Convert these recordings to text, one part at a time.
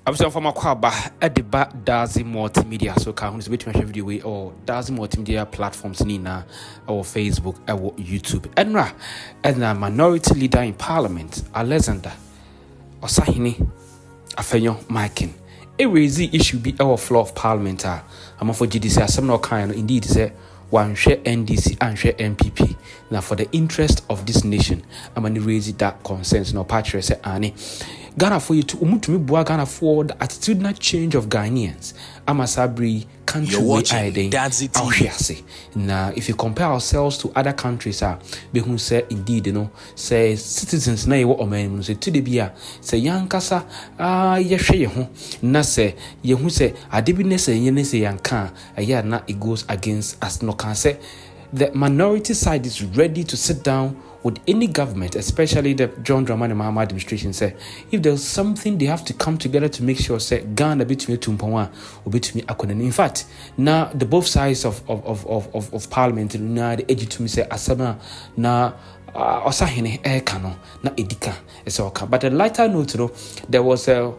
I'm saying from a kwaba at the back does multimedia so can who's waiting my video way or does multimedia platforms nina or Facebook or YouTube and minority leader in parliament Alexander Osahini Afenyo-Markin a raising issue be our floor of parliament I'm for GDC some no kind indeed say one share NDC and share NPP now for the interest of this nation I'm going to raise that concerns no patch say Annie Ghana for you to umutumi bua Ghana for the attitudinal change of Ghanaians. Amasabri country we identity. Now, if you compare ourselves to other countries, behun say indeed, say citizens na yewo omen say to the bia say yankasa yehwe yeho na say yehu say adebine say yene say yanka na it goes against us no can say the minority side is ready to sit down with any government, especially the John Dramani Mahama administration, say if there's something they have to come together to make sure say Ghana between Tumpawa or between Akonan. In fact, now the both sides of parliament now the edge to me say Asama na Osahene Ekano na Edika Esoka. But a lighter note, there was a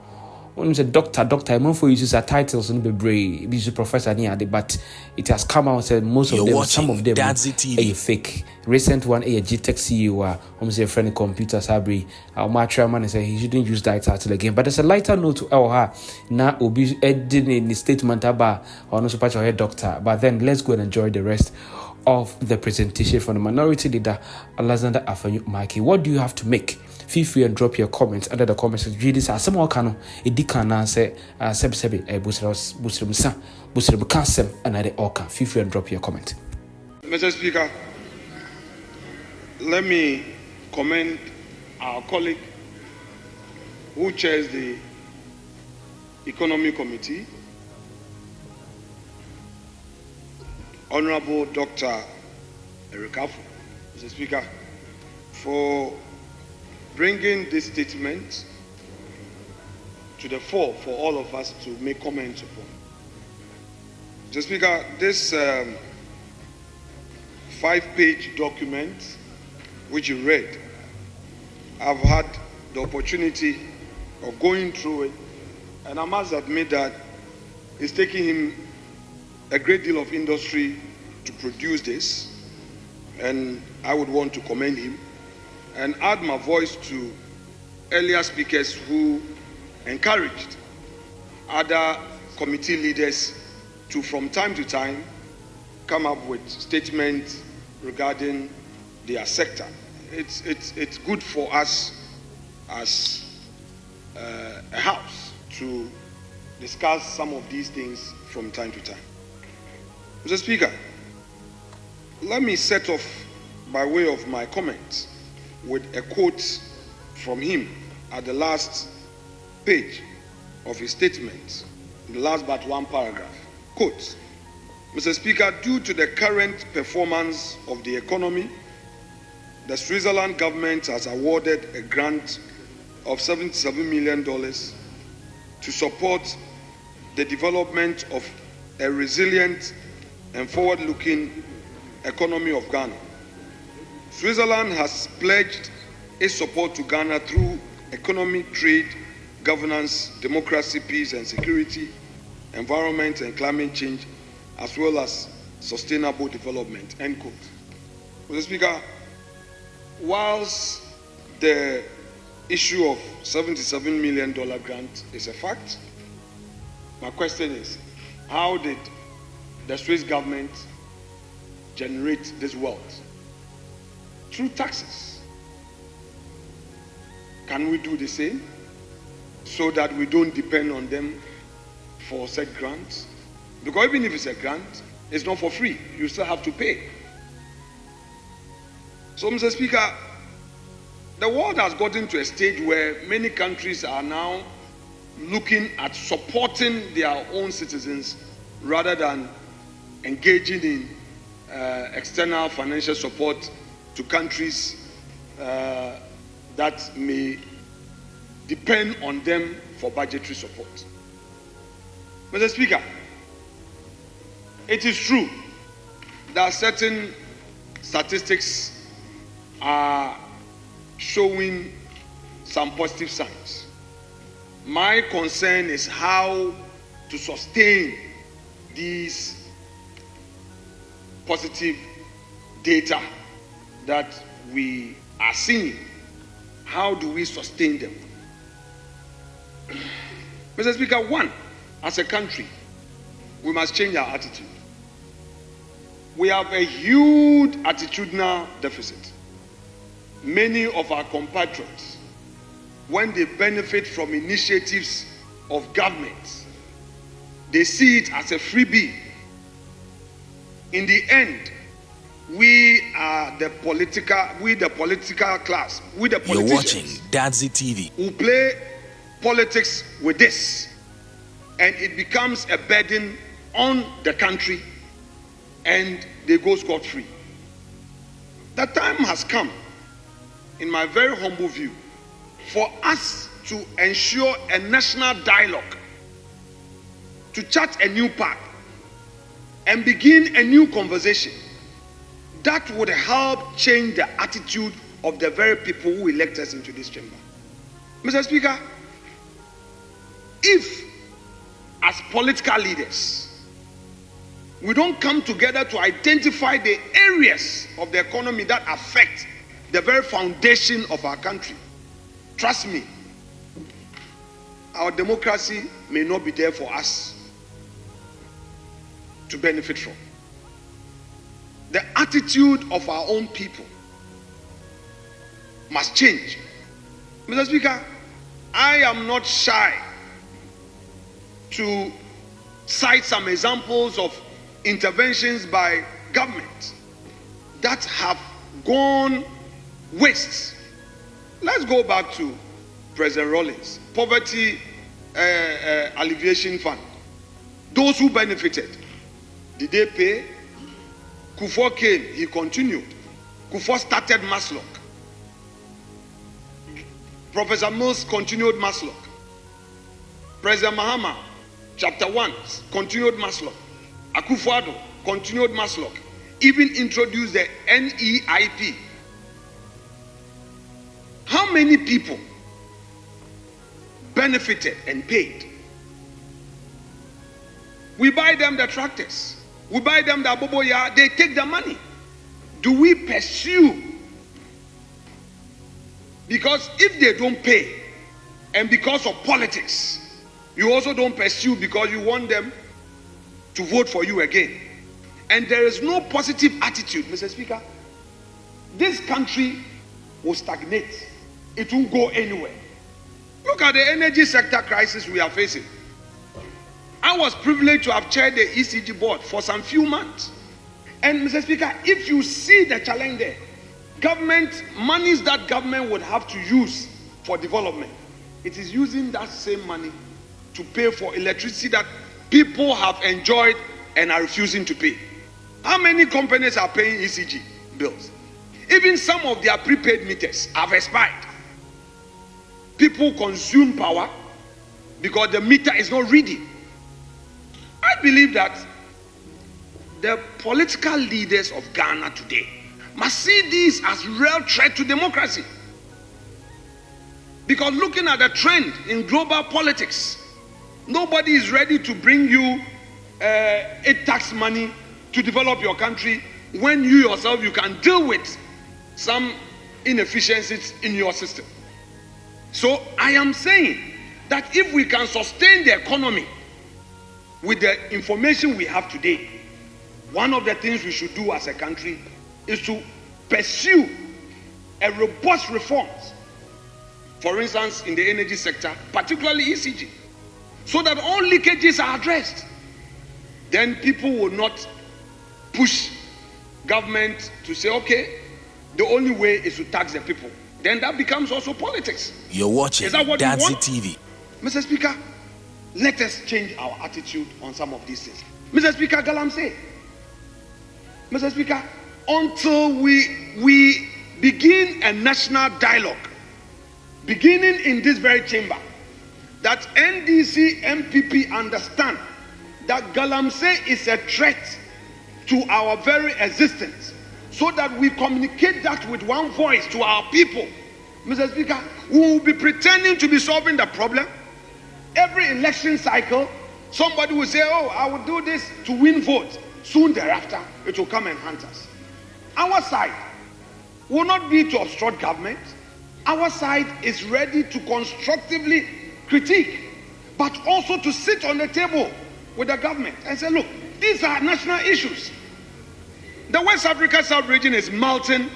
when you say doctor, I'm for uses titles and be brave, be professor but it has come out said most of them, some of them are fake. Recent one a GTech CEO, almost a friendly computer sabri, our chairman say he shouldn't use that title again. But there's a lighter note to our now will be adding in the statement about or no super head doctor. But then let's go and enjoy the rest of the presentation from the minority leader Leader Afenyo-Markin. What do you have to make? Feel free and drop your comments under the comments section. This are some kano edikana say sebi busrem kansem another oka. Feel free and drop your comment. Mr. Speaker, let me commend our colleague who chairs the Economy Committee, Honorable Dr. Erikafu, Mr. Speaker, for bringing this statement to the fore for all of us to make comments upon. Mr. Speaker, this 5-page document which you read, I've had the opportunity of going through it, and I must admit that it's taking him a great deal of industry to produce this, and I would want to commend him and add my voice to earlier speakers who encouraged other committee leaders to, from time to time, come up with statements regarding their sector. It's good for us as a house to discuss some of these things from time to time. Mr. Speaker, let me set off by way of my comments with a quote from him at the last page of his statement, the last but one paragraph. Quote, Mr. Speaker, due to the current performance of the economy, the Switzerland government has awarded a grant of $77 million to support the development of a resilient and forward-looking economy of Ghana. Switzerland has pledged its support to Ghana through economic, trade, governance, democracy, peace and security, environment and climate change, as well as sustainable development, end quote. Mr. Speaker, whilst the issue of $77 million grant is a fact, my question is, how did the Swiss government generate this wealth? Through taxes. Can we do the same so that we don't depend on them for said grants? Because even if it's a grant, it's not for free. You still have to pay. So, Mr. Speaker, the world has gotten to a stage where many countries are now looking at supporting their own citizens rather than engaging in external financial support to countries that may depend on them for budgetary support. Mr. Speaker, it is true that certain statistics are showing some positive signs. My concern is how to sustain these positive data that we are seeing. How do we sustain them? Mr. Speaker, one, as a country, we must change our attitude. We have a huge attitudinal deficit. Many of our compatriots, when they benefit from initiatives of government, they see it as a freebie. In the end, we the political class, we the politicians. You're watching Dadzi TV. Who play politics with this, and it becomes a burden on the country, and they go scot-free. The time has come, in my very humble view, for us to ensure a national dialogue, to chart a new path, and begin a new conversation that would help change the attitude of the very people who elect us into this chamber. Mr. Speaker, if as political leaders we don't come together to identify the areas of the economy that affect the very foundation of our country, trust me, our democracy may not be there for us to benefit from. The attitude of our own people must change. Mr. Speaker, I am not shy to cite some examples of interventions by government that have gone waste. Let's go back to President Rawlings, Poverty Alleviation Fund. Those who benefited, did they pay? Kufuor came, he continued. Kufuor started Maslock. Professor Mills continued Maslock. President Mahama, chapter 1, continued Maslock. Akufo-Addo continued Maslock. Even introduced the NEIP. How many people benefited and paid? We buy them the tractors. We buy them the aboboya, they take the money. Do we pursue? Because if they don't pay, and because of politics, you also don't pursue because you want them to vote for you again. And there is no positive attitude, Mr. Speaker. This country will stagnate. It won't go anywhere. Look at the energy sector crisis we are facing. I was privileged to have chaired the ECG board for some few months. And Mr. Speaker, if you see the challenge there, government, monies that government would have to use for development, it is using that same money to pay for electricity that people have enjoyed and are refusing to pay. How many companies are paying ECG bills? Even some of their prepaid meters have expired. People consume power because the meter is not reading. I believe that the political leaders of Ghana today must see this as real threat to democracy. Because looking at the trend in global politics, nobody is ready to bring you a tax money to develop your country when you yourself, you can deal with some inefficiencies in your system. So I am saying that if we can sustain the economy with the information we have today, one of the things we should do as a country is to pursue a robust reforms, for instance, in the energy sector, particularly ECG, so that all leakages are addressed. Then people will not push government to say, okay, the only way is to tax the people. Then that becomes also politics. You're watching Dadzi TV. Mr. Speaker, let us change our attitude on some of these things. Mr. Speaker, Galamsey. Mr. Speaker, until we begin a national dialogue, beginning in this very chamber, that NDC MPP understand that Galamsey is a threat to our very existence, so that we communicate that with one voice to our people. Mr. Speaker, we will be pretending to be solving the problem, Every election cycle, somebody will say, oh, I will do this to win votes. Soon thereafter, it will come and hunt us. Our side will not be to obstruct government. Our side is ready to constructively critique, but also to sit on the table with the government and say, look, these are national issues. The West Africa sub-region is melting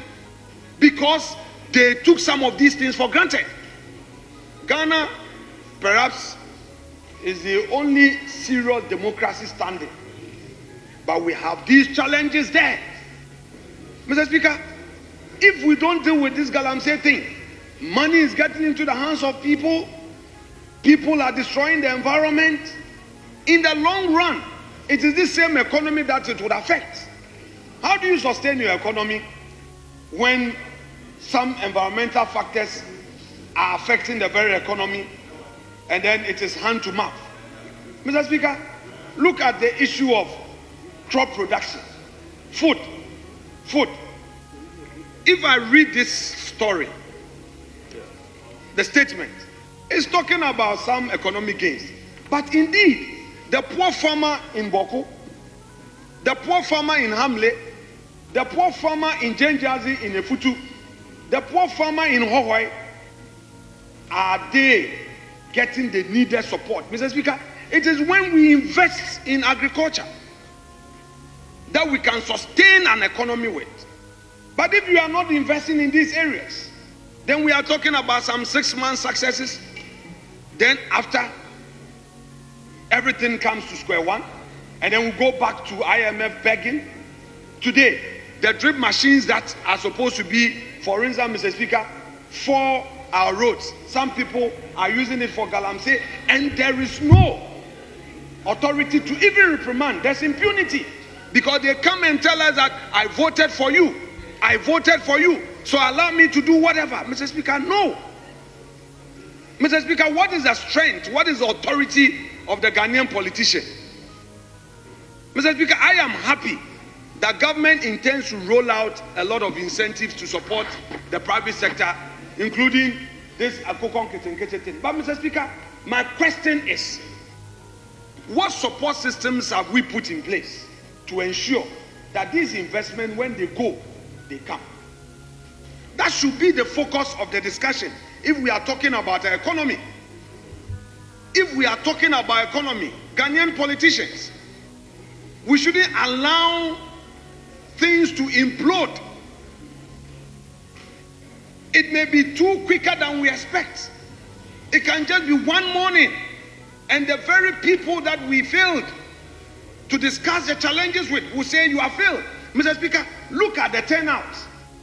because they took some of these things for granted. Ghana, perhaps, is the only serious democracy standing. But we have these challenges there. Mr. Speaker, if we don't deal with this galamsey thing, money is getting into the hands of people. People are destroying the environment. In the long run, it is this same economy that it would affect. How do you sustain your economy when some environmental factors are affecting the very economy, and then it is hand to mouth? Mr. Speaker, look at the issue of crop production, food. If I read this story, the statement is talking about some economic gains, but indeed, the poor farmer in Boko, the poor farmer in Hamle, the poor farmer in Jenjazi in Efutu, the poor farmer in Hohoi, are they getting the needed support? Mr. Speaker, it is when we invest in agriculture that we can sustain an economy with. But if you are not investing in these areas, then we are talking about some 6-month successes. Then after, everything comes to square one, and then we go back to IMF begging. Today, the drip machines that are supposed to be, for instance, Mr. Speaker, for our roads, some people are using it for galamsey, and there is no authority to even reprimand. There's impunity, because they come and tell us that I voted for you, so allow me to do whatever. Mr. Speaker, no. Mr. Speaker, what is the strength, what is the authority of the Ghanaian politician? Mr. Speaker, I am happy that government intends to roll out a lot of incentives to support the private sector, including this Akokon Keten thing. But Mr. Speaker, my question is, what support systems have we put in place to ensure that these investments, when they go, they come? That should be the focus of the discussion if we are talking about the economy. If we are talking about economy, Ghanaian politicians, we shouldn't allow things to implode. It may be too quicker than we expect. It can just be one morning, and the very people that we failed to discuss the challenges with will say you have failed. Mr. Speaker, look at the turnout.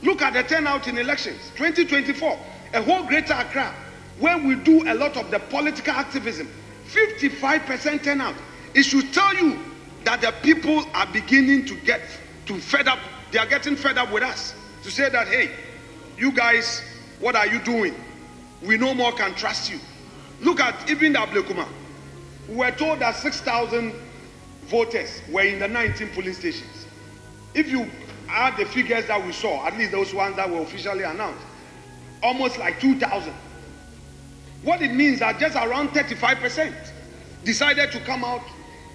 Look at the turnout in elections. 2024, a whole Greater Accra, where we do a lot of the political activism, 55% turnout. It should tell you that the people are beginning to get fed up. They are getting fed up with us. To say that, hey, you guys, what are you doing? We no more can trust you. Look at even the Ablekuma. We were told that 6,000 voters were in the 19 polling stations. If you add the figures that we saw, at least those ones that were officially announced, almost like 2,000. What it means that just around 35% decided to come out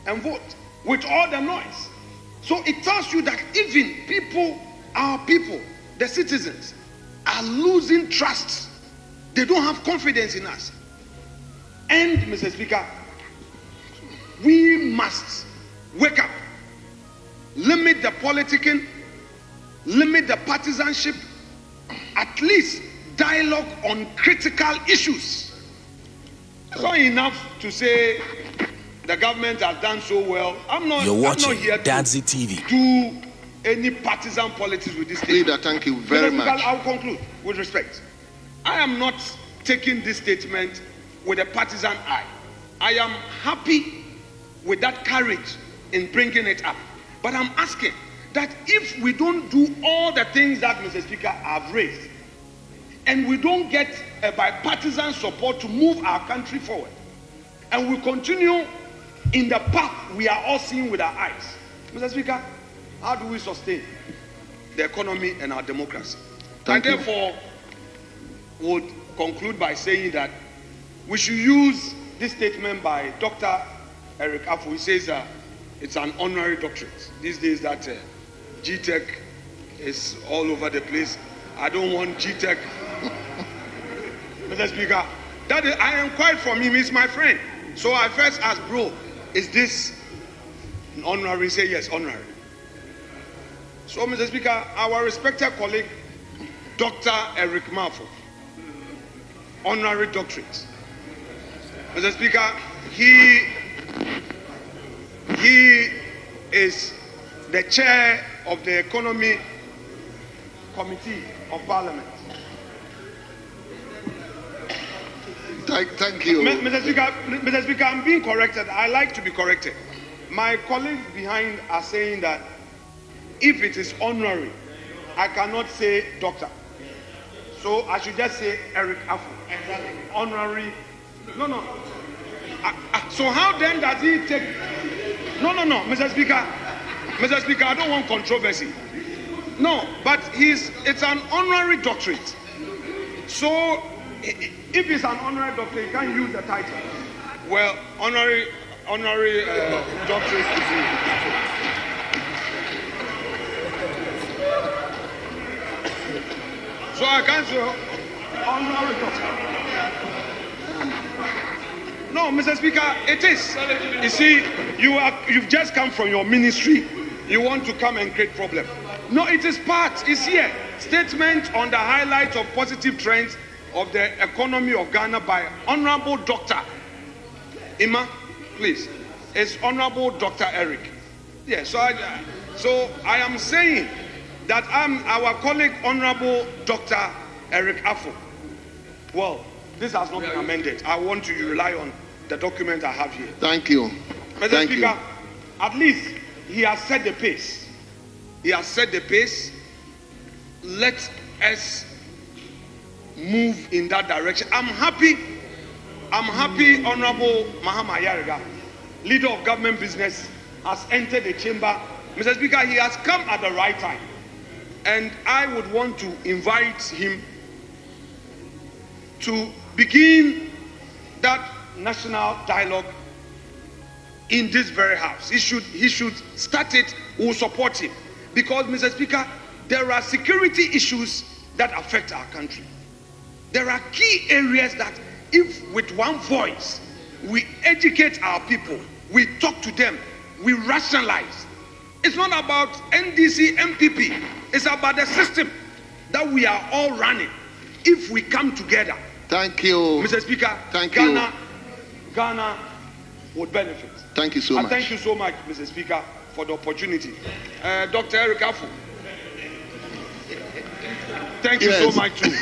and vote with all the noise. So it tells you that even people, our people, the citizens, are losing trust. They don't have confidence in us. And, Mr. Speaker, we must wake up, limit the politicking, limit the partisanship, at least dialogue on critical issues. It's not enough to say the government has done so well. I'm not here to do any partisan politics with this statement. Leader, thank you very much. I'll conclude with respect. I am not taking this statement with a partisan eye. I am happy with that courage in bringing it up. But I'm asking that if we don't do all the things that Mr. Speaker have raised, and we don't get a bipartisan support to move our country forward, and we continue in the path we are all seeing with our eyes, Mr. Speaker, how do we sustain the economy and our democracy? Thank you. Therefore would conclude by saying that we should use this statement by Dr. Eric Afenyo. He says it's an honorary doctorate. These days that GTech is all over the place. I don't want GTech. Mr. Speaker, I inquired from him. He's my friend. So I first asked, bro, is this an honorary? He said, yes, honorary. So, Mr. Speaker, our respected colleague, Dr. Eric Mafo, honorary doctorate. Mr. Speaker, he is the chair of the Economy Committee of Parliament. Thank you. Mr. Speaker, I'm being corrected. I like to be corrected. My colleagues behind are saying that if it is honorary, I cannot say doctor. So I should just say Eric Afenyo. Exactly. Honorary. No. So how then does he take? No, Mr. Speaker. Mr. Speaker, I don't want controversy. No, but it's an honorary doctorate. So if it's an honorary doctorate, you can't use the title. Well, honorary doctorate is so I can't say honorary doctorate. No, Mr. Speaker, it is. You see, you've just come from your ministry. You want to come and create problem. No, it is part. It's here. Statement on the highlights of positive trends of the economy of Ghana by Honorable Dr. Ima, please. It's Honorable Dr. Eric. Yeah, so I am saying that our colleague Honorable Dr. Eric Afenyo. Well, this has not been amended. I want to rely on the document I have here. Thank you. Mr. Speaker, at least he has set the pace. He has set the pace. Let us move in that direction. I'm happy, Honorable Mahama Yariga, leader of government business, has entered the chamber. Mr. Speaker, he has come at the right time. And I would want to invite him to begin that national dialogue in this very house. He should start it. We will support him. Because, Mr. Speaker, there are security issues that affect our country. There are key areas that if with one voice we educate our people, we talk to them, we rationalize. It's not about NDC, NPP. It's about the system that we are all running. If we come together. Thank you. Mr. Speaker, Thank Ghana would benefit. Thank you so much. Thank you so much, Mr. Speaker, for the opportunity. Dr. Eric Afenyo. Thank you so much too.